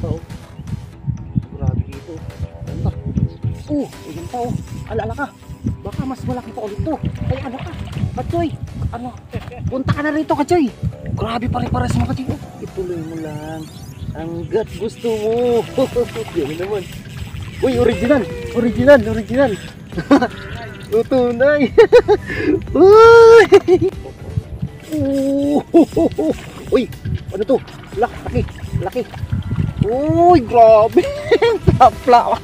pa oh. Grabe dito. Ganda. Ayan pa oh. Alala ka. Baka mas malaki pa ulit to. Ay ano ka? Katsoy. Ano? Punta ka na rito Katsoy. Grabe pare-pares mga Katsoy. Ituloy mo lang. Hanggat gusto mo. Yan naman. Uy, original. Tutunay. Uy. Uy, ano to? Laki. Uy, grabe. Plapla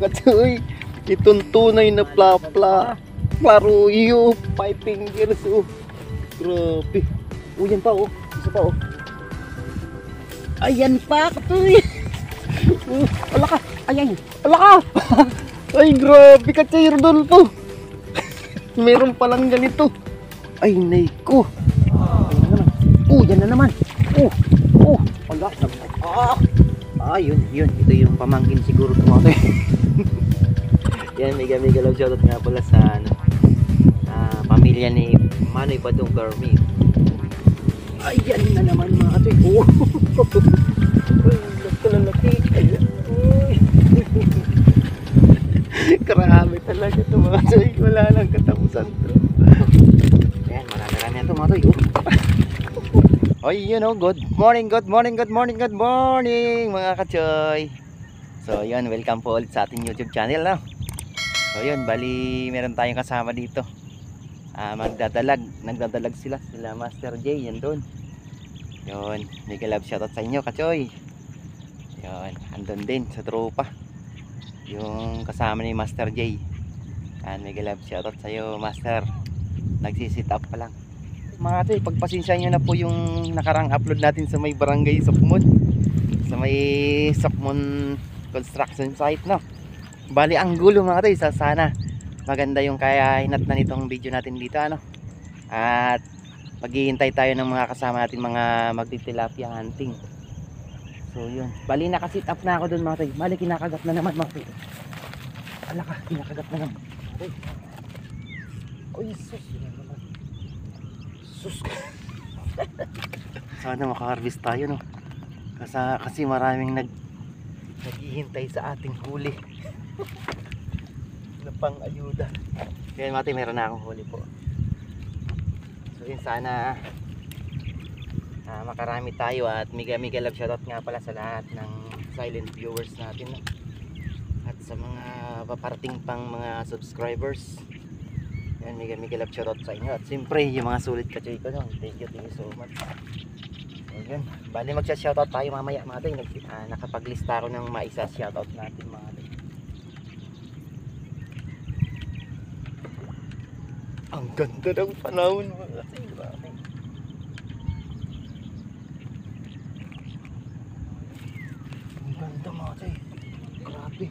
Katsoy. Itong tunay na plapla. Klaruyo, 5 fingers oh. Grabe. Yan pa oh. Isa pa oh. Ayan pa Katsoy. Ala ka. Ala ka. Ay grabe Katsoy Rodolfo. Meron palang ganito. Ay naiko. Yan na naman. Ala. Yun. Ito yung pamangkin siguro tumato. Yan, mega love shoutout nga pala sa pamilya ni Manoy Badong Garmi. Ayan na naman mga Katsoy. Lalaki. Karami talaga ito mga Katsoy. Wala lang katapusan to. Ayan, marami ito mga Katsoy. Good morning mga Katsoy. So yun, welcome po ulit sa ating YouTube channel no? So yun, bali meron tayong kasama dito. Nagdadalag sila Master J, yan doon. Yun, mega love shoutout sa inyo Katsoy. Yun, andun din sa tropa yung kasama ni Master J. Yan, mega love shoutout sa iyo Master. Nagsisit up pa lang. Mga Katsoy, pagpasensya nyo na po yung nakarang upload natin sa may barangay Sokmon. Sa may Sokmon construction site no. Bali ang gulo mga Katsoy, sana maganda yung kaya hinat na nitong video natin dito ano. At maghihintay tayo ng mga kasama natin mga magtitilapia hunting. So yun, bali nakasit up na ako dun mga Katsoy. Bali kinakagat na naman mga Katsoy. Ala ka, kinakagat na naman. Uy sus, sus. Sana makaharvest tayo no. Kasi maraming naghihintay sa ating huli. Na pang ayuda. Kaya mati meron na akong huli po. So yun, sana makarami tayo at mega love shoutout nga pala sa lahat ng silent viewers natin no? At sa mga paparating pang mga subscribers. Yan, mega love shoutout sa inyo. At siyempre yung mga sulit Katsoy ko no? Thank you so much. Ayan, bali magsa-shoutout tayo mamaya mga Katsoy. Nakapaglista ako ng maisa shoutout natin mga Katsoy. Ang ganda ng panahon mga Katsoy. Grabe. Ang ganda mga Katsoy. Grabe.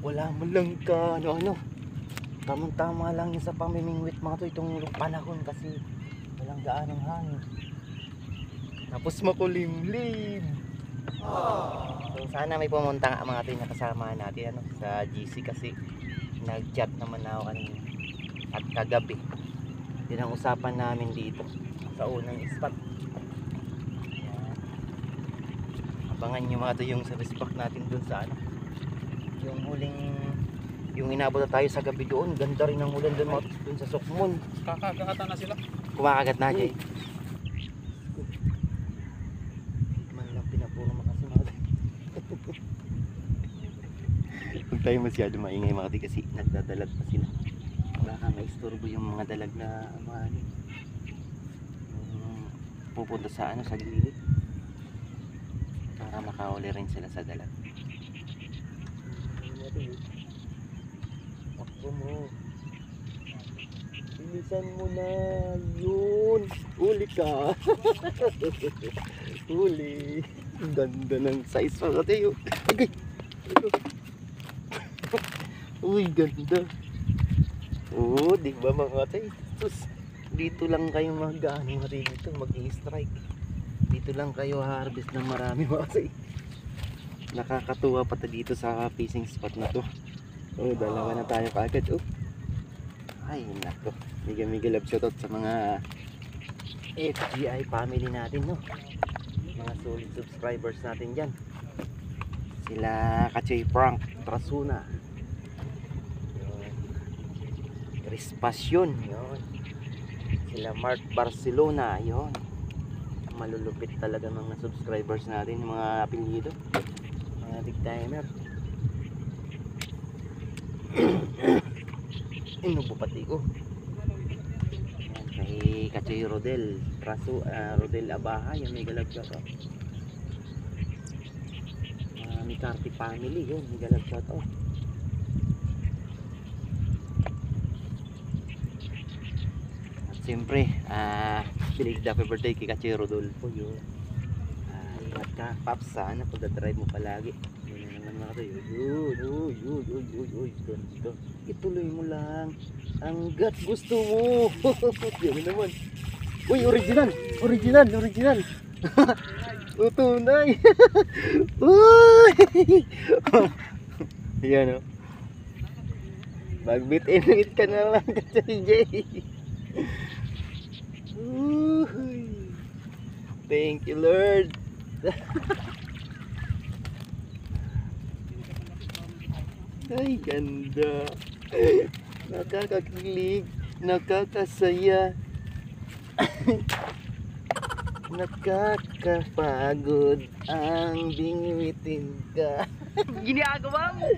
Wala mo lang ka ano. Tamang-tama lang yung sa pamimingwit mga Katsoy itong panahon kasi walang gaanong hangin. Tapos makulimlim. So sana may pumunta nga mga Katsoy na kasama natin ano, sa GC kasi nag-chat naman ako kanina at kagabi. Yun ang usapan namin dito sa unang spot. Ayan. Abangan nyo mga Katsoy yung sa respect natin dun sa ano, yung inabot na tayo sa gabi doon. Ganda rin ang ulan dun sa Sokmon. Kakagatan na sila. Kumakagat na Jay. Huwag tayo masyado maingay mga Katsoy kasi nagdadalag pa sila. Baka maisturbo yung mga dalag na pupunta sa ano, sa gilid para makahuli rin sila sa dalag. Takbo mo, bilisan mo na yun. Huli ka. Huli. Ang ganda ng size mga Katsoy. Okay. Uy, ganda. Oo, di ba mga Katsoy? Dito lang kayo mag-i-strike. Dito lang kayo harvest ng marami mga Katsoy. Nakakatuwa pa dito sa fishing spot na to. Oh, dalawa na tayo kaagad. Oh. Ay, nako. Mega love shoutout sa mga FGI family natin, no. mga solid subscribers natin dyan. Sila Kachoy Frank Trasuna, yun. Chris Passion, yun. Sila Mark Barcelona, yun. Malulupit talaga mga subscribers natin, yung mga apelyido, mga big timer. Inubo pati ko. Ayan, kay Kachoy Rodel Rodel Abaha, yung may galab siya to. Mikarti family, yun, may galab siya to. At siyempre, bilig happy birthday kay Kachoy Rodolfo, yun. Ingat ka, Paps, sana pagdadrive mo palagi. Yun naman mga kayo. Yun. Ganito. Ituloy mo lang hanggat gusto mo. Yun naman. Uy, original. Tunay. Uy. Yan o. Magbit-init ka na lang Kachoy Jay. Thank you, Lord. Ay, ganda. Nakakakilig, nakakasaya, nakakapagod ang bingwitin ka. Ginagawa mo.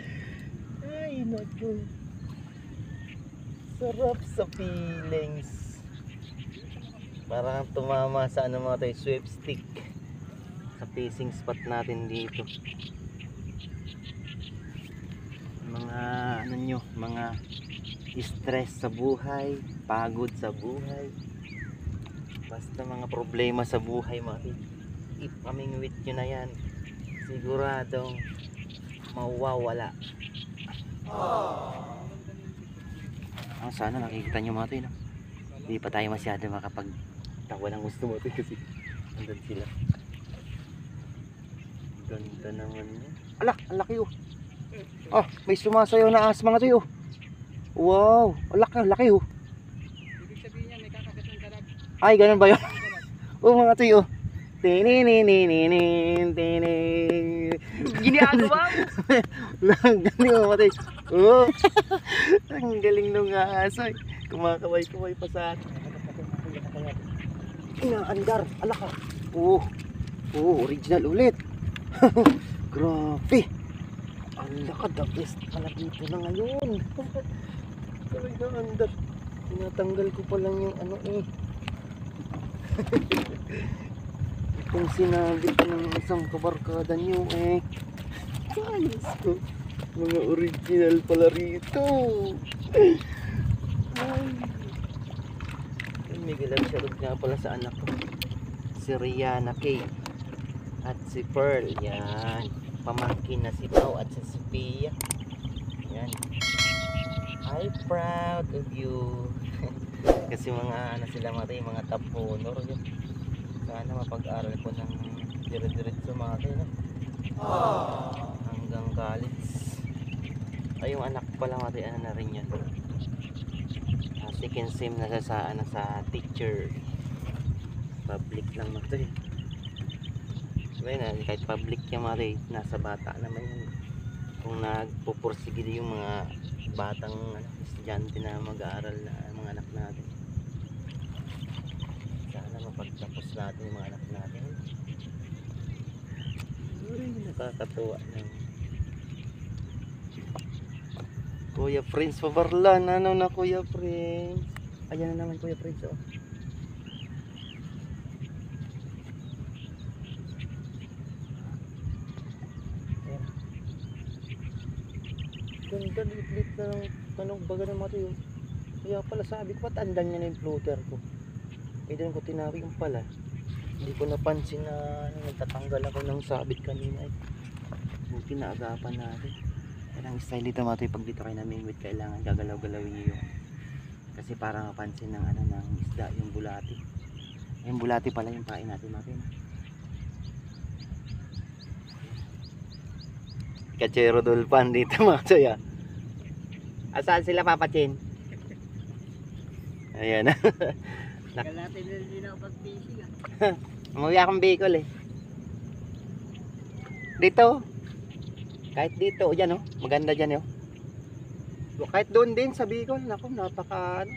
Ay, naku. Sarap sa feelings. Parang tumama sa ano mga tayo, sweepstick sa fishing spot natin dito. Mga ano nyo, mga stress sa buhay, pagod sa buhay, basta mga problema sa buhay mga ipamingwit nyo na yan, siguradong mawawala. Sana nakikita nyo mga tayo, no? Hindi pa tayo masyado makapagtawa ng gusto mo tayo kasi andun sila. Ganda naman yan. Alak, ang laki oh. Ah, may sumasayaw na ahas mga tayo. Wow, laki oh. Ibig sabihin niya may kakagat ng dalag. Ay, ganun ba yun? Oh mga tayo. Tininin. Ginagawa mo. Lang, galing mo mga tayo. Oh. Ang galing nung ahas. Kumakaway-kaway pa sa atin. Inaandar, alaka. Oh, original ulit. Grabe. Alaka, the best pala dito na ngayon. Talagang andar. Tinatanggal ko pa lang yung ano eh. Itong sinabi ko ng isang kabarkada nyo eh. Ayos ko. Mga original pala rito. Ay. May galang shoutout nga pala sa anak ko. Si Rihanna Kay. At si Pearl. Yan. Pamangkin na si Pao at si Sophia. Yan. I'm proud of you. Kasi mga ano sila mga top honor yun. Sana mapag-aral ko ng dire-diretso mga tayo, no? Hanggang college. Ay, yung anak ko pala mga tayo, ano na rin yan. Second sem na sa teacher. Public lang mga tayo. Ngayon, kahit public yung mga tayo, nasa bata naman yun. Kung nagpupursige yung mga batang estudyante na mag-aaral na mga anak natin, sana mapagtapos natin yung mga anak natin. Uy, nakakatuwa na. Kuya Prince Pabarlan, ano na Kuya Prince? Ayan na naman Kuya Prince oh. Ganda, lit-lit na tanong baga ng mga tayo. Kaya pala sabi ko, patandan niya na yung floater ko. Eh doon ko tinawag yung pala. Hindi ko napansin na nagtatanggal ako ng sabit kanina eh. Buti na agapan natin. Kaya ang style dito mga tayo, pag dito kayo namingwit, kailangan gagalaw-galawin niyo yung, kasi para mapansin ng ng isda, yung bulati. Yung bulati pala yung pain natin mga tayo. Kachoy Rodolfan dito mga tayo. Asaan sila papachin? Ayan. Tagal natin na hindi nakapag-fishing ah. Umuwi akong Bicol eh. Dito. Kahit dito, yan oh. Maganda dyan oh. Kahit doon din sa Bicol, naku, napaka ano.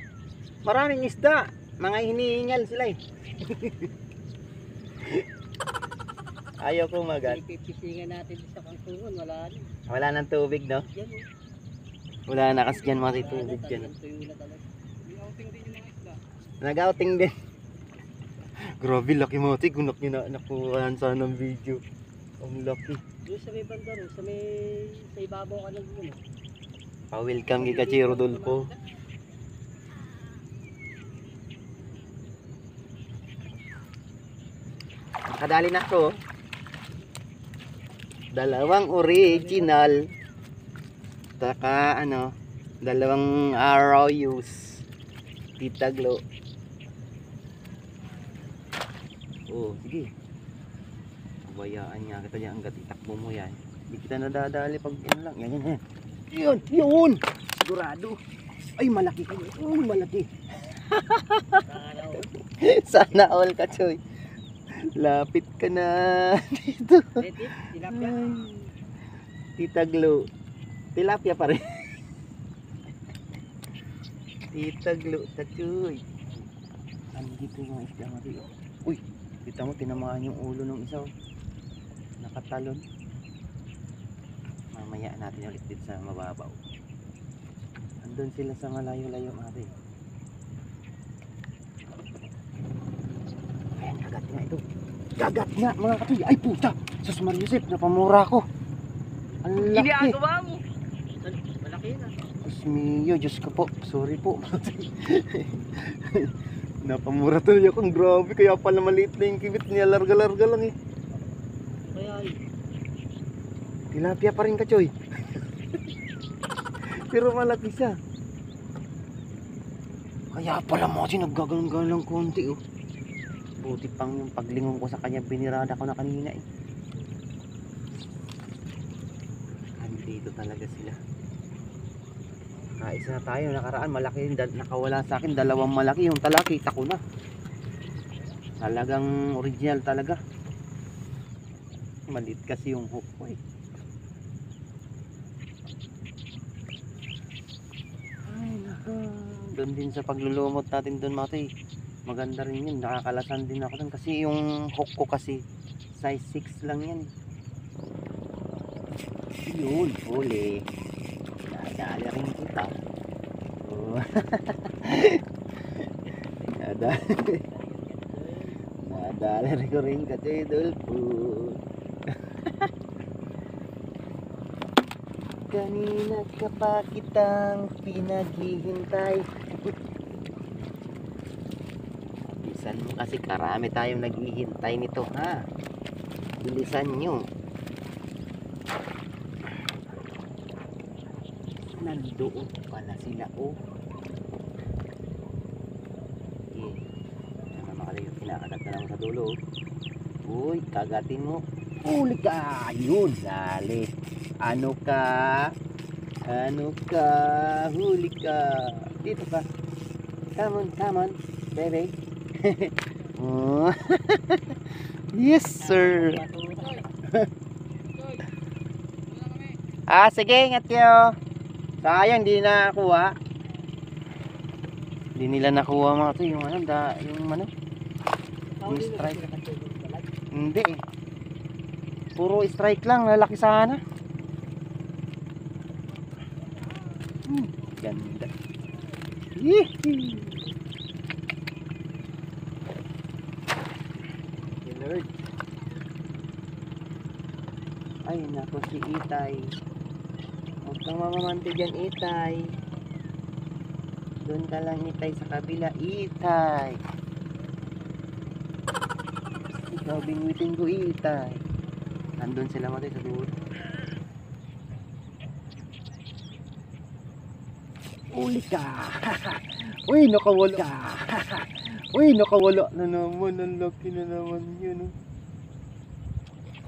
Maraming isda. Mga hinihingal sila eh. Ayaw ko magan. Ipipisingan natin sa kantungan, wala na. Wala nang tubig, no? Yan oh. Wala na kasi dyan mga tubig dyan. Tuyo na talaga. May outing din yung mga isda. Nag-outing din. Grabe, laki mo. Gunak nyo na nakuhaan sana ng video. Ang laki. Doon sa may banda ro, sa ibabaw ka ng gulo. Pa-welcome kay Kachi Rodolfo. Nakadali na ako. Dalawang original. Taka ano, dalawang arroyos. Titaglo. Oh, sige. Bayaan niya kita diyan hangga't itakbo mo yan. Hindi kita nadadali pag yan lang. Yan. Yun! Sigurado. Ay, malaki kayo. Uy, malaki. Sana all ka, Choy. Lapit ka na dito. Tilapia. Titaglo. Tilapia pa rin. Titaglo, Choy. Andito yung isda natin. Uy, kita mo, tinamaan yung ulo ng isa. Nakatalon. Mamaya natin ulit dito sa mababaw. Andun sila sa malayo-layo natin. Ayan, kagat nga ito. Kagat nga mga katuloy. Ay puta! Sus Mariusip, napamura ko. Ang laki. Ginagawa mo. Malaki na. Diyos mio, Diyos ko po. Sorry po. Napamura tuloy akong grabe. Kaya pala maliit na yung kibit niya. Larga-larga lang eh. Kaya Tilapia pa rin ka, Choy. Pero malaki siya. Kaya pala mo, naggagalong-galong konti oh. Buti pang yung paglingon ko sa kanya, binirada ko na kanina eh. Andito talaga sila. Kaisa na tayo, nakaraan malaki, nakawala sa akin, dalawang malaki. Yung tala, kita ko na. Talagang original talaga. Maliit kasi yung hook ko eh. Ay nako. Doon din sa paglulumot natin doon mga tay. Maganda rin yun. Nakakalasan din ako doon kasi yung hook ko kasi size 6 lang yan. Yun, huli. Nadala rin kita. Oh. Nadala rin ko rin kasi Dolpo. Kanina ka pa kitang pinaghihintay. Bilisan mo kasi karami tayong naghihintay nito ha. Bilisan nyo. Nandoon pala sila oh. Okay. Nakakalayo, kinakagat na lang sa dulo. Uy, kagatin mo. Huli ka! Yun, dali. Ano ka? Ano ka? Huli ka. Dito ka. Come on, baby. Oh. Yes, sir. Sige, ingat kayo. Sayang, hindi na nakuha. Hindi nila nakuha mga to. Yung ano, yung strike. Hindi eh. Puro strike lang, lalaki sana. Ganda. Yee! Lord. Ay, nako si Itay. Huwag kang mamamante dyan, Itay. Doon ka lang, Itay, sa kabila. Itay. Ikaw, bingwitin ko, Itay. Nandun sila matay sa dulo. Uli ka! Uy, nakawala! Uy, nakawala na naman. Ang laki na naman yun.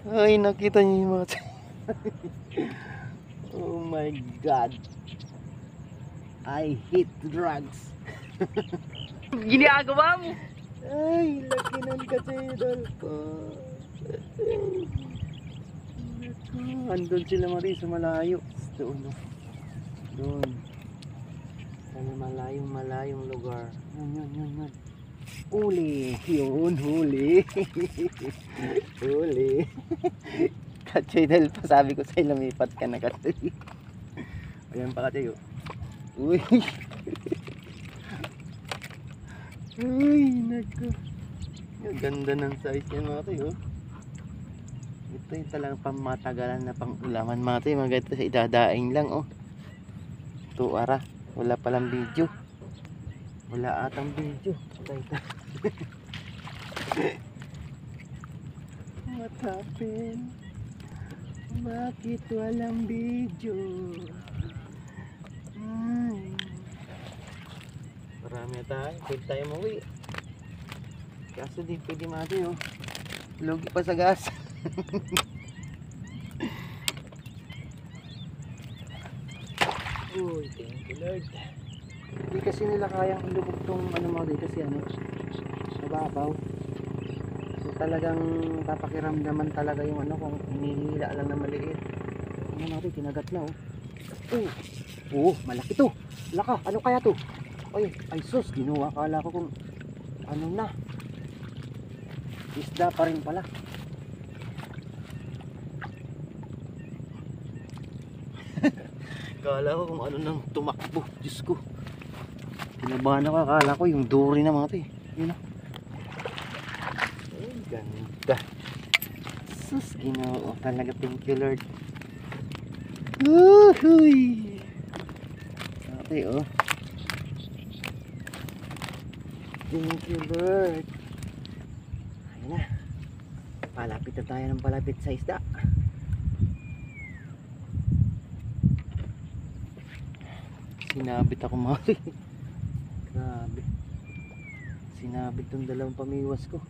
Ay, nakita niyo yung mga oh my God. I hate drugs. ginagawa mo. Ay, laki ng katidal ko. Andun sila Mari sa malayo. Doon, no? Doon. Sa malayong lugar. Yun. Huli. Yun, huli. Huli. Katsoy, dahil pa sabi ko sa'yo, lumipat ka na Katsoy. Ayan pa Katsoy, oh. Uy. Uy, naku. Ang ganda ng size niya mga Katsoy, oh. Ito yung talagang pamatagalan na pang-ulaman mga Katsoy. Mga ganito sa idadaing lang, oh. Ito, ara. Wala palang video. Wala atang video. Ito. What happened? Bakit walang video? Ay. Marami na tayo. Pwede tayo mauwi. Kaso di pwede mati, oh. Lugi pa sa gas. Uy, thank you Lord. Hindi kasi nila kayang ilubog tong ano mga dito kasi ano, mababaw. So talagang papakiramdaman talaga yung ano kung hinihila lang na maliit. Ano natin, kinagat na oh. Malaki to. Laka, ano kaya to? Ay sus, ginawa kala ko kung ano na. Isda pa rin pala. Kala ko kung ano nang tumakbo. Diyos ko. Tinabahan ako. Akala ko yung dory na mga ito eh. Yun na. Ay, ganda. Sus, ginoo. Talaga thank you Lord. Uhuy. Okay, oh. Thank you Lord. Ayun na. Palapit na tayo ng palapit sa isda. Sinabit ako mga grabe. Sinabit tong dalawang pamiwas ko.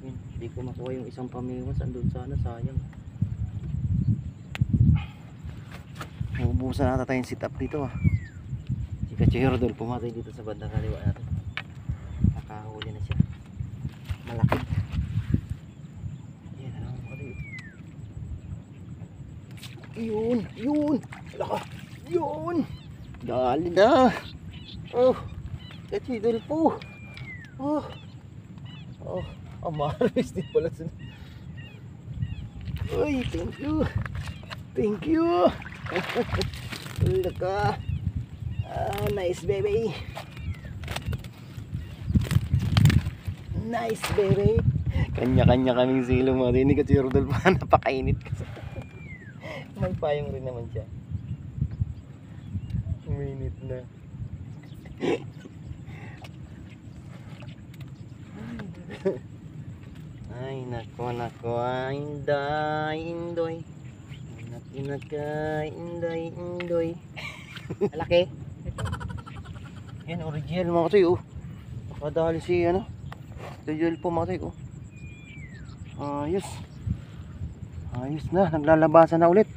Hindi ko makuha yung isang pamiwas. Andun sana, sayang. Uubusan nata tayong sit up dito ah. Si Katsoy Rodol pumatay dito sa bandang kaliwa natin. Nakahuli na siya. Malaki. Yan, ano mo rin. Yun. Laka. Yun. Dali na. Oh. Katsoy Rodol po. Oh. Amaris din pala sila. Uy, thank you. Thank you. Laka. Nice baby. Nice baby. Kanya-kanya kaming silong mga dinig at si Rodol pa napakainit kasi. May payong rin naman siya. Uminit na. Ay nako, inday. Inday. Malaki. Yan original mga Katsoy oh. Nakadali si ano. Original po mga Katsoy oh. Ayos na, naglalabasan na ulit.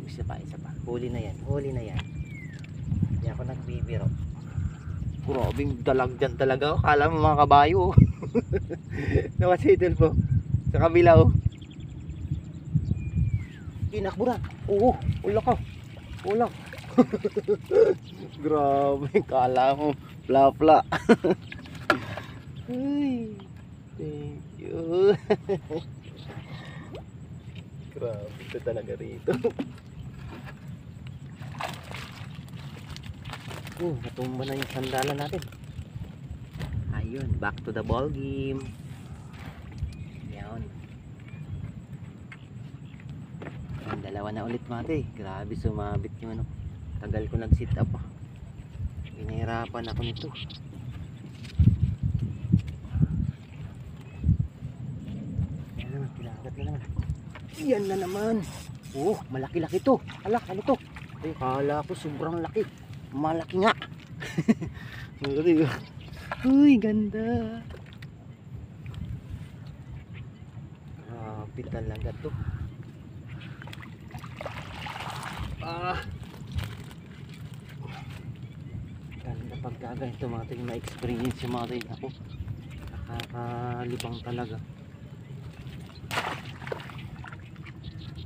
Isa pa. Huli na yan. Hindi ako nagbibiro. Grabing dalag dyan talaga oh. Kala mo mga kabayo oh. Nakasitil po. Sa kabila oh. Tinakbo na. Oo, ulak. Grabe, kala mo pla. Ay, thank you. Grabe ito talaga rito. Natumba na yung sandalan natin. Ayun, back to the ball game. Yan. Dalawa na ulit mate. Grabe sumabit yung ano. Tagal ko nag sit up ah. Pinahirapan ako nito. Yan naman, pinagat na naman. Yan na naman. Oh, malaki-laki to. Ala, ano to? Ay, kala ko sobrang laki. Malaki nga. Uy, ganda. Grabe talaga to. Ganda pagkaganito mga tayo, ma-experience yung mga tayo. Ako, Nakakalibang talaga.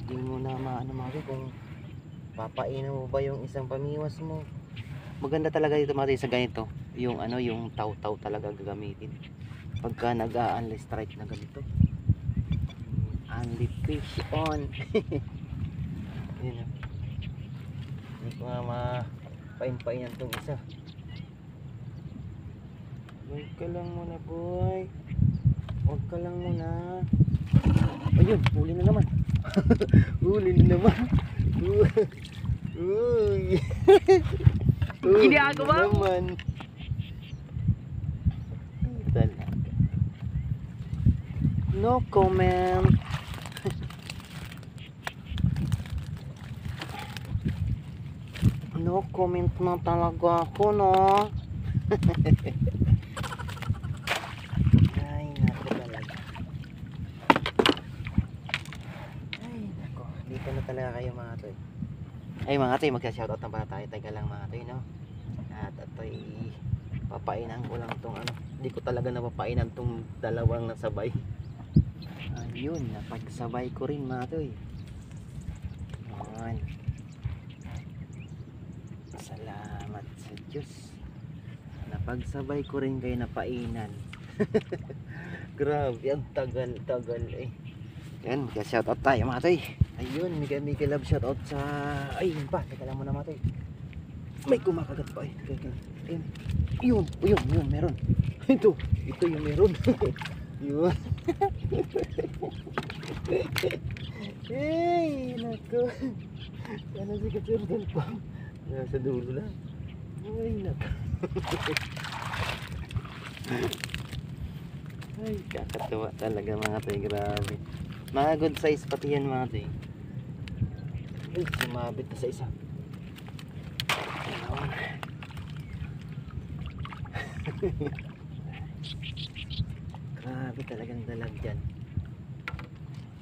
Hindi mo na maano mga toy kung papainan mo ba yung isang pamiwas mo. Maganda talaga dito mga toy sa ganito. Yung ano, yung taw-taw talaga gagamitin. Pagka nag-a-unli strike na ganito. Unli fish on. Yun o. Hindi ko nga mapain-painan tong isa. Huwag ka lang muna boy. Huwag ka lang muna. Ayun, huli na naman. Huli na naman. Uy. Ginagawa mo. Naman. Talaga. No comment. No comment na talaga ako, no? Ay, nako talaga. Ay, nako. Dito na talaga kayo mga toy. Ay mga toy, magsa-shoutout na pala tayo. Teka lang mga toy, no? At ito'y papainan ko lang tong ano. Hindi ko talaga napapainan tong dalawang nasabay. Ayun, napagsabay ko rin mga toy. Ayan. Salamat sa Diyos. Napagsabay ko rin kayo napainan. Grabe, ang tagal-tagal eh. Yan, mag-shoutout tayo mga toy. Ayun, mega love shoutout sa... Ay, yun pa, teka lang muna mga toy. May kumakagat pa eh. Teka, ayun. Yun, meron. Ito yung meron. Yun. Hey, nako. Sana si Katsurdal pa. Nasa dulo lang. Ay, nako. Ay, kakatuwa talaga mga toy. Grabe. Mga good size pati yan mga toy. Ay, sumabit na sa isa. Grabe talagang dalag dyan.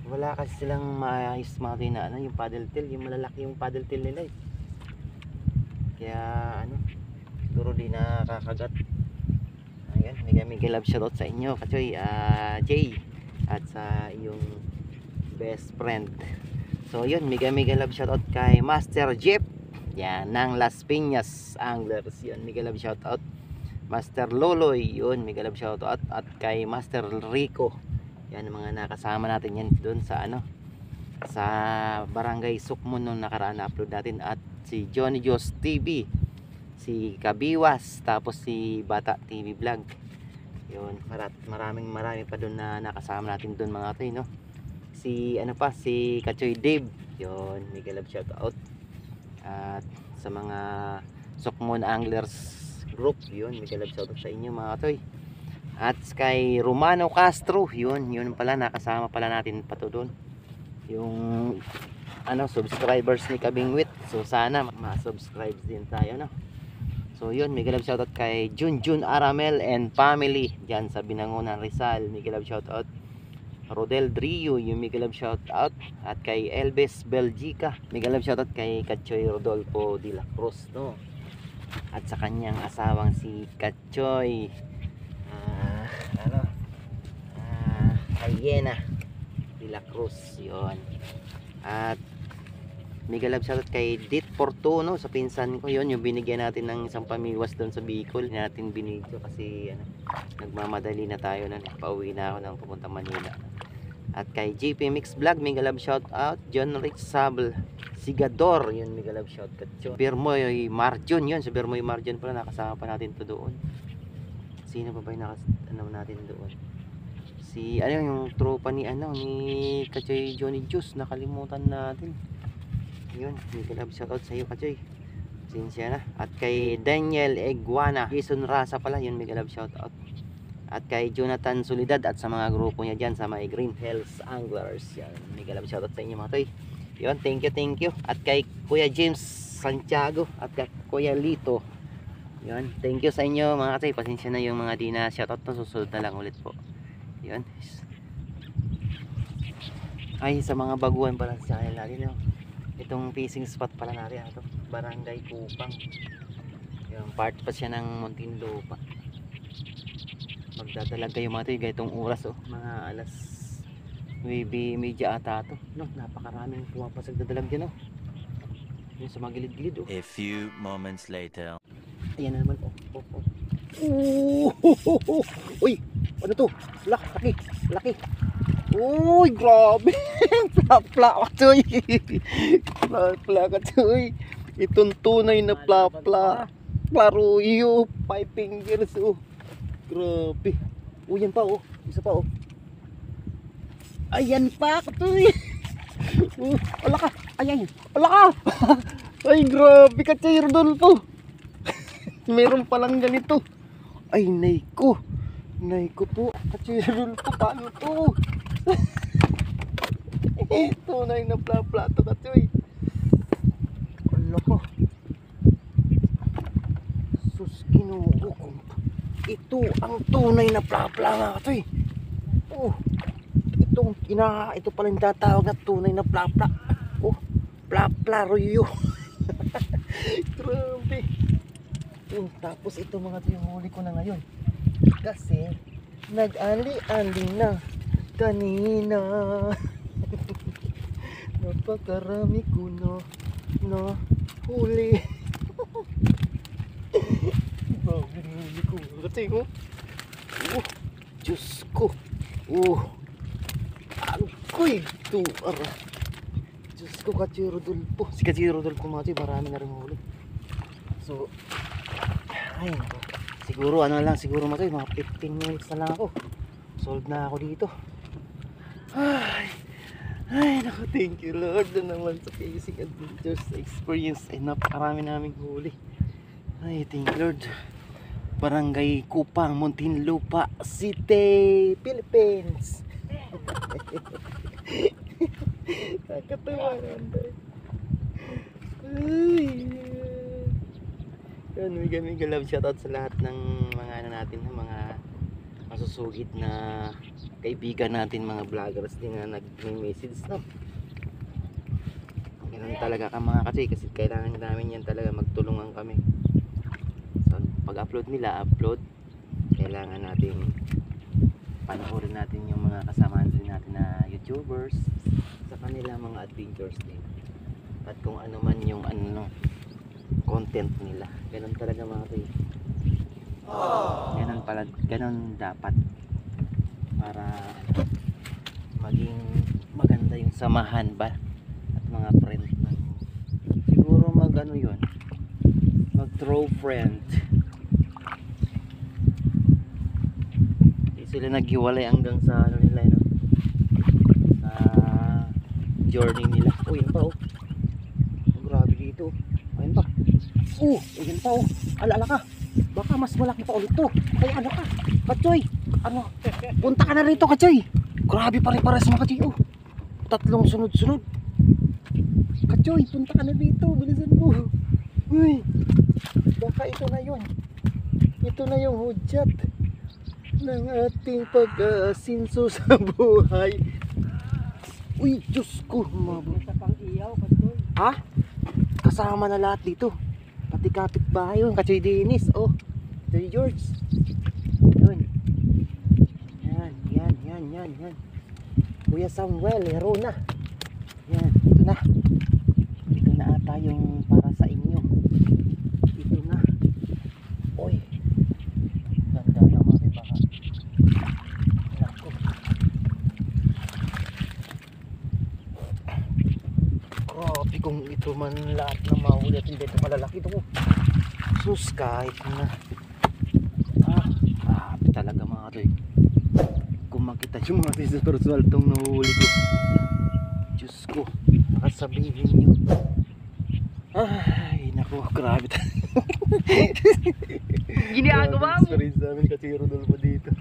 Wala kasi silang maayos mga toy na ano, yung paddle tail, yung malalaki yung paddle tail nila eh. Kaya ano, siguro di nakakagat. Ayan, mega love shoutout sa inyo Kachoy, Jay, at sa iyong best friend. So yun, mega love shoutout kay Master Jeep, yan, ng Las Piñas Anglers. Yun, mega love shoutout. Master Loloy, yun, mega love shoutout. At kay Master Rico, yan, mga nakasama natin yan doon sa ano, sa Barangay Sukmon nung nakaraan na upload natin. At si Johnny Jos TV, si Kabiwas, tapos si Bata TV Vlog. Yun, marami pa doon na nakasama natin doon mga toy, no? Si ano pa, si Kachoy Dave, yun, mega love shoutout. At sa mga Sukmon Anglers group, yun, mega love shoutout sa inyo mga toy. At kay Romano Castro, yun pala, nakasama pala natin pa to doon, yung ano, subscribers ni Kabingwit. So sana ma-subscribe din tayo, no? So yun, mega love shoutout kay Junjun Aramel and family diyan sa Binangonan, Rizal, mega love shoutout. Rodel Drio, yung mega love shoutout. At kay Elvis Belgica, mega love shoutout kay Kachoy Rodolfo de la Cruz, no? At sa kanyang asawang si Kachoy Ayena de la Cruz, yun. At mega love shoutout kay Dit Fortuno, sa pinsan ko, yun, yung binigyan natin ng isang pamiwas doon sa Bicol. Hindi natin binigyo kasi ano, nagmamadali na tayo na, pauwi na ako ng pupunta Manila. At kay JP Mix Vlog, mega love shoutout. John Rich Sabel Sigador, yun, mega love shoutout. Bermoy Marjon, yun, sa Bermoy Marjon pala, nakasama pa natin to doon. Sino pa ba yung natin doon? Si ano, yung tropa ni ano, ni Kachoy Johnny Juice, nakalimutan natin. Yun, mega love shoutout sa iyo Kachoy, sinsya na. At kay Daniel Eguana, Jason Rasa pala, yun, mega love shoutout. At kay Jonathan Solidad at sa mga grupo niya dyan sa may Green Hills Anglers, yan, mega love shoutout sa inyo mga toy. Yun, thank you. At kay Kuya James Santiago at kay Kuya Lito, yun, thank you sa inyo mga toy. Pasensya na yung mga di na shoutout, na susunod na lang ulit po. Yun, ay, sa mga baguhan pala sa channel natin, no? Itong fishing spot pala natin, ito, Barangay Kupang. Yung part pa siya ng Muntinlupa. Magdadalag kayo mga toy, ganitong oras oh, mga alas 9:30 ata to. No, napakaraming pumapasag na dalag dyan oh. Yung sa mga gilid-gilid oh. A few moments later. Ayan na naman oh. Uy, ano to? Laki, laki. Uy, grabe. Plapla ka toy. Plapla ka toy. Itong tunay na plapla. Paruyo, 5 fingers oh. Grabe. Uy, yan pa oh. Isa pa oh. Ayan pa katoy. Ala ka. Ayan. Ala ka. Ay, grabe ka, Chay Rodolfo. Meron palang ganito. Ay, naiko. Naiko po. Chay Rodolfo, paano to? Tunay na plato ka, Chay. Ala ka. Sus, Ginoo ko. Ito ang tunay na plapla nga, Chay. Oh. Ito pala yung tatawag na tunay na plapla. Oh, plapla royo. Grabe. Tapos ito mga ito yung huli ko na ngayon. Kasi nag-ali-ali na kanina. Napakarami ko na huli. Grabe yung huli ko. Kasi oh, Diyos ko. Agoy, ito, Diyos ko, Kachi Rodolfo. Si Kachi Rodolfo mga ito, marami na rin huli. So, ay, nako. Siguro, siguro mga ito, mga 15 minutes na lang ako. Solved na ako dito. Ay, nako, thank you Lord na naman sa Basic Adventures Experience. Ay, napakarami naming huli. Ay, thank you Lord. Barangay Kupang, Muntinlupa City, Philippines. Nakatawa naman. Ay. Yan, mega love shoutout sa lahat ng mga natin, mga masusugid na kaibigan natin, mga vloggers din na nag-message no. Ganun talaga ka mga kasi kailangan namin yan talaga, magtulungan kami. So, pag-upload nila, kailangan natin panoorin natin yung mga kasamahan din natin na YouTubers sa kanila mga adventures din. At kung ano man yung content nila. Ganun talaga mga toy. Ganun dapat para maging maganda yung samahan ba at mga friends man. Siguro yun. Mag-throw friend. Sila naghiwalay hanggang sa nila no? Sa journey nila. Oh, yan pa oh. Grabe dito. Ayun pa. Yan pa oh. Ala ka. Baka mas malaki pa ulit to. Ay, ano ka? Kachoy. Punta ka na rito, Kachoy. Grabe pare-pares mga Kachoy oh. 3 sunod-sunod. Kachoy, punta ka na dito. Bilisan mo. Uy. Baka ito na yun. Ito na yung hudyat ng ating pag-asinso sa buhay. Uy, Diyos ko, Sa pang-iyaw, Kachoy. ha? Kasama na lahat dito. Pati kapitbahay yun, Kachoy Dennis. Oh, Kachoy George. Yun. Yan. Kuya Samuel, laro na. Yan, ito na. Ito na ata yung para sa inyo. Ito na. Uy. Ganda naman eh, baka. Nako. Grabe kung ito man lahat na mahulit. Hindi ito malalaki ito. Sus, kahit na. Grabe talaga mga ito eh. Kung makita yung mga sa personal itong nahuhuli ko. Diyos ko, nakasabihin nyo. Ay, naku, grabe talaga. Ginagawa mo. Experience namin kasi Rodolfo dito.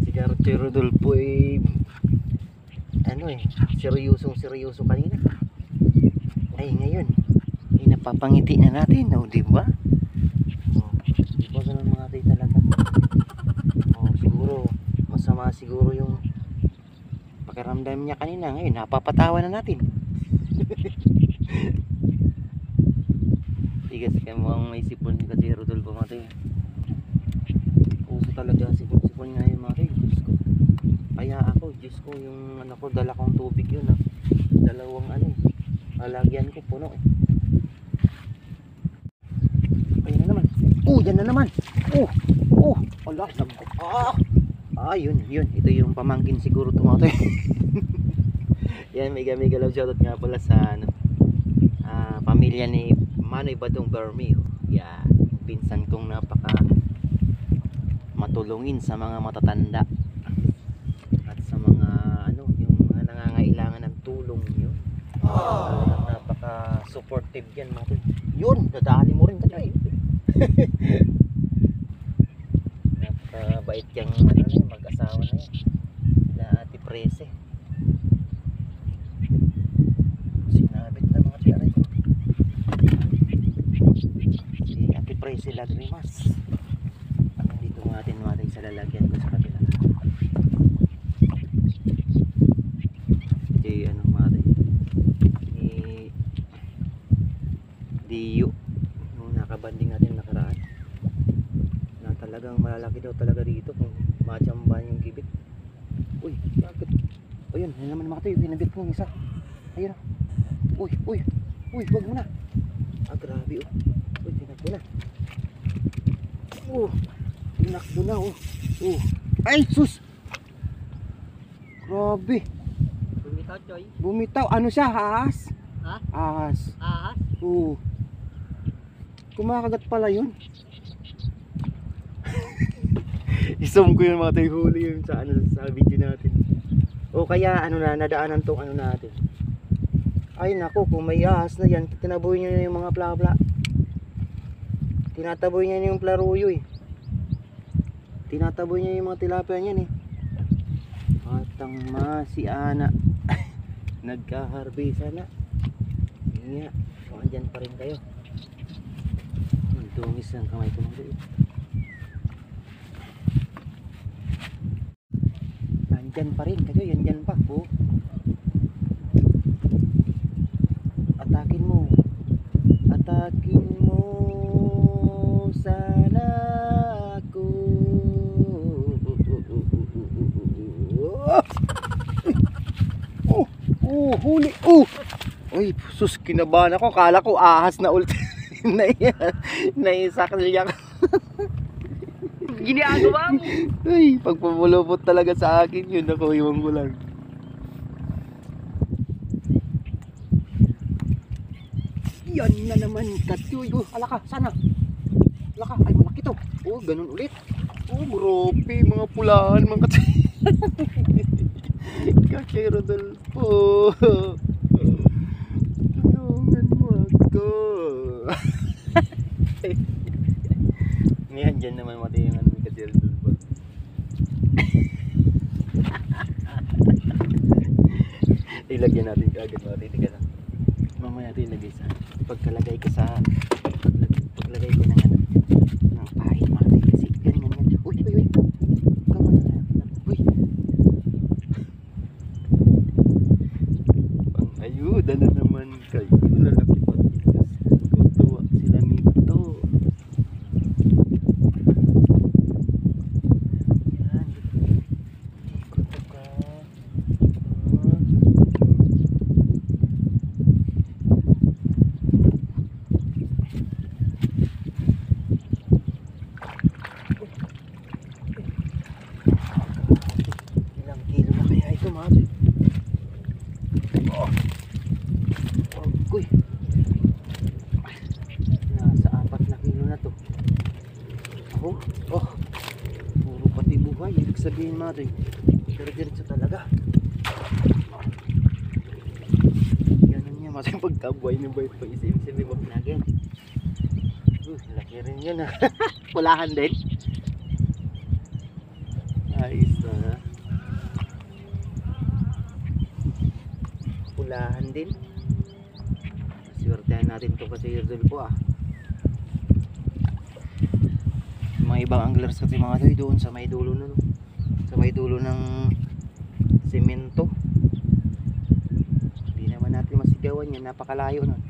Si Karoche Rodolfo eh, seryoso kanina. Ay, ngayon, napapangiti na natin, no, diba? Diba ganun mga tayo talaga? Siguro, masama siguro yung pakiramdam niya kanina. Ngayon, napapatawa na natin. Tigas ka mo ang may sipon kasi Rodolfo mga tayo. Kahapon nga yung mga kayo, Diyos ko. Kaya ako, Diyos ko, yung ano ko, dala kong tubig yun ah. Dalawang ano eh. Lalagyan ko, puno eh. Ayun na naman. Yan na naman. Ala, yun. Ito yung pamangkin siguro tumato. Yan, mega love shoutout nga pala sa ano, pamilya ni Manoy Badong Bermeo. Yeah, pinsan kong napaka matulungin sa mga matatanda at sa mga ano, yung mga nangangailangan ng tulong yun. Napaka supportive yan mga tol. Yun, dadali mo rin tayo. Napakabait yang ano na yun, mag-asawa na yun. Na Ate Prese. Sinabit na mga tiyaray ko. Si Ate Prese Lagrimas. Dito natin matay sa lalagyan ko sa kabila. Ano matay. Diyo. Nung nakabanding natin nakaraan. Na talagang malalaki daw talaga dito kung machamban yung gibit. Uy, bakit? Ayun, yun naman mga tayo. Pinabit ko yung isa. Ayun. Uy, wag mo na. Grabe oh. Uy, tinakbo na. Tinakbo na oh. Ay, sus! Grabe. Bumitaw, Choy. Bumitaw. Ano siya? Ahas? Ha? Ahas. Ahas? Oo. Kumakagat pala yun. Isum ko yun mga tayo, huli yun sa, ano, sa video natin. O kaya ano na, nadaanan tong ano natin. Ay nako, kung may ahas na yan, tinaboy nyo yung mga plabla. Tinataboy niya yung plaruyo eh. Tinataboy niya yung mga tilapia niyan eh. Atang si Ana. Nagka-harvest na. Nga, kung andyan pa rin kayo. Dungis ang kamay ko ng gabi. Andyan pa rin kayo, andyan pa po. Atakin mo. Atakin mo sana ako. Huli. Uy, sus, kinabahan ako. Kala ko ahas na ulit. Naisakalya ko. Ginagawa mo. Ay, pagpapulupot talaga sa akin yun. Ako, iwan ko lang. Yan na naman, katyoy. Alaka, sana. Alaka, ay malaki to. Ganun ulit. Grabe, mga pulahan, mga katyoy. Kaki Rodolfo. Tulungan mo ako. Ngayon dyan naman mati yung ano ni Kaki Rodolfo. Ilagyan natin kaagad mga titika lang. Mamaya natin ilagay sa pagkalagay ko sa paglagay ko ng ano ng pain mga titika kasi ganyan yan. Uy come on. Uy ayuda na naman kayo. Lalaki pa tikas. Tutuwa sila nito. Yan. Ikot ka. Ilang kilo na kaya ito mga tikas? Uy, nasa 4 na kilo na to. Puro pati buhay. Ibig sabihin natin diretso talaga. Ganun niya masay pagkabuhay ng buhay pa isa. Ibig sabihin mapinagin. Laki rin yun ha. Pulahan din. Ayos na. Pulahan din. Swertehan natin to kasi Rodolfo mga ibang anglers kasi mga toy doon sa may dulo nun, sa may dulo ng semento. Hindi naman natin masigawan yan, napakalayo nun.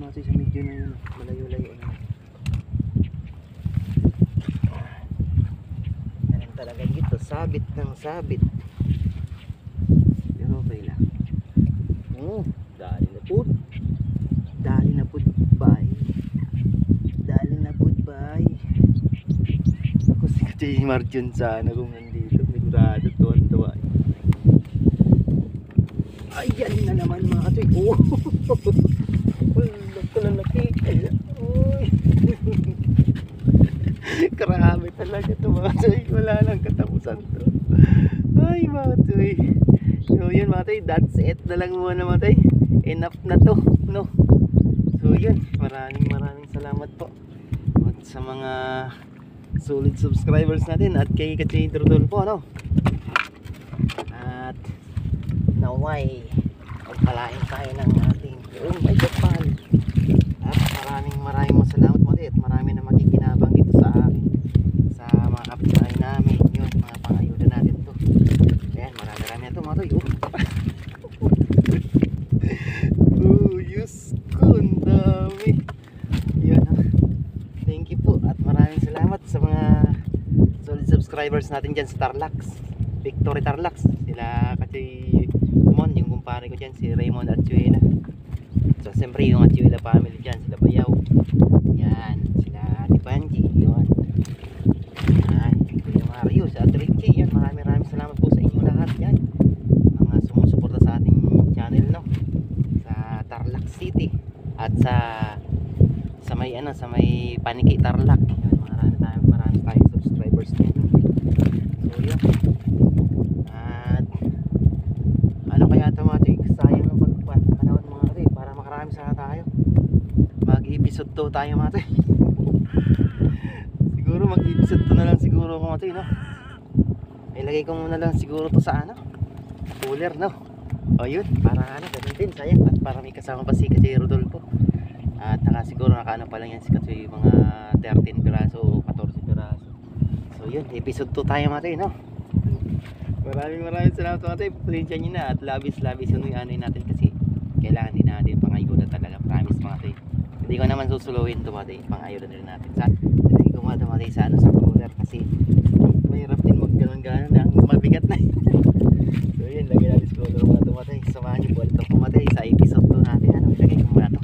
mga sa medyo na yun. Malayo-layo na. Ganun talaga dito. Sabit ng sabit. Pero okay lang. Dali na po. Dali na po. Bye. Dali na po. Bye. Ako si Kajay Marjun sana kung nandito. Sigurado tuwan-tuwa. Ayan na naman mga katoy. Oh! Laki. Uy! Karami talaga ito mga katoy. Wala lang katapusan to. Ay mga katoy. So yun mga katoy. That's it na lang muna mga katoy. Enough na to. No? So yun. Maraming salamat po. At sa mga solid subscribers natin. At kay Kajay Rodolfo. No? At naway pagpalain tayo ng ating may kapal. At maraming salamat mo at marami na makikinabang dito sa akin sa mga kapitbahay namin yun, mga pangayuda natin to. Ayan, marami na to mga toy. Yus ko, ang dami. Yun, thank you po at maraming salamat sa mga solid subscribers natin dyan sa Tarlac, Victory Tarlac. Sila kasi Mon, yung kumpare ko dyan, si Raymond at Chuela. So siyempre yung Chuela family dyan, sila Bayaw. Yan, sila Ate Banji. Yun. Yan, Kuya Mario, sa Ate Richie. Yan, maraming salamat po sa inyo lahat. Yan, mga sumusuporta sa ating channel, no? Sa Tarlac City. At sa may Paniki Tarlac. Yan, marami tayong subscribers dyan. So yun. Ano kaya ito mga chicks? Sayang ng pagpanahon mga katoy para makarami sana tayo. Mag-episode 2 tayo mga katoy. Siguro mag-episode 2 na lang siguro mga katoy, no? Ilagay ko muna lang siguro to sa ano? Cooler, no? O yun, para ano, ganun din, sayang. At para may kasama pa si Kajay Rodolfo. At siguro nakaano pa lang yan si Kajay mga 13 piraso o 14 piraso. So yun, episode 2 tayo mga katoy, no? Maraming salamat mga tayo. Pasensya nyo na at labis yung anoy natin kasi kailangan din natin pangayuda talaga. Promise mga tayo. Hindi ko naman susuluhin ito mga tayo. Pangayuda din natin. Hindi ko mga tayo sa cooler kasi mahirap din magganon-ganon na mabigat na. So yun, lagay natin sa cooler mga tayo. Samahan nyo po ulit ang pumatay sa episode 2 natin. Ilagay ko muna ito.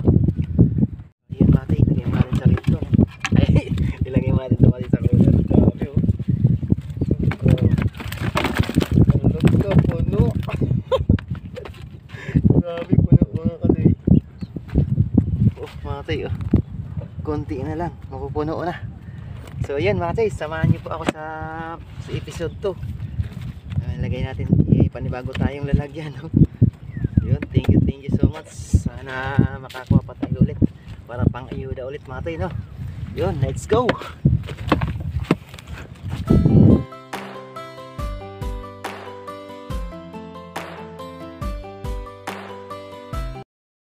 Yun mga tayo, ilagay mo natin sa rito. Ilagay mo natin ito mga tayo sa cooler. Grabe oh. Puno. Grabe puno mga katoy. Mga katoy, konti na lang, mapupuno na. So yan mga katoy, samahan niyo po ako sa episode 2. Lagay natin, panibago tayong lalagyan, no? Yun, thank you so much. Sana makakuha pa tayo ulit para pang ayuda ulit mga katoy, no? Yun, let's go.